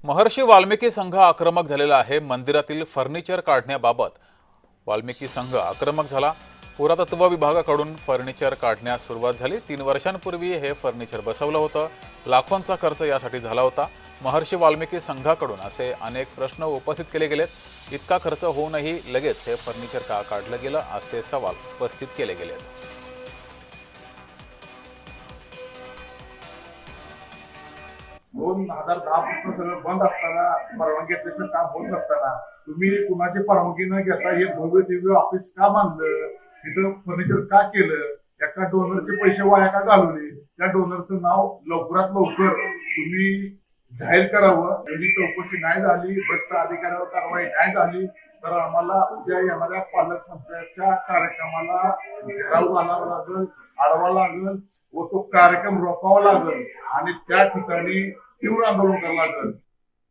महर्षी वाल्मिकी संघ आक्रमक झालेला आहे. मंदिरातील फर्निचर काढण्याबाबत वाल्मिकी संघ आक्रमक झाला. पुरातत्व विभागाकडून फर्निचर काढण्यास सुरुवात झाली. 3 वर्षांपूर्वी हे फर्निचर बसवलं होतं. लाखोंचा खर्च यासाठी झाला होता. महर्षी वाल्मिकी संघाकडून असे अनेक प्रश्न उपस्थित केले गेलेत. इतका खर्च होऊनही लगेच हे फर्निचर का काढलं गेलं असे सवाल उपस्थित केले गेलेत. 2010 पासून सगळं बंद असताना, परवानगी घेतल्याशिवाय काम होत नसताना तुम्ही कुणाची परवानगी न घेता हे भव्य दिव्य ऑफिस का बांधलं, तिथं फर्निचर का केलं, एका डोनरचे पैसे वाया का घालवले, त्या डोनरचं नाव लवकरात लवकर तुम्ही जाहीर करावं. म्हणजे चौकशी नाही झाली, भ्रष्ट अधिकाऱ्यावर कारवाई नाही झाली तर आम्हाला उद्या येणाऱ्या पालकमंत्र्याच्या कार्यक्रमाला घेराव घालावा लागेल, आडवा लागेल व तो कार्यक्रम रोखावा लागेल आणि त्या ठिकाणी तीव्र आंदोलन करावं लागेल.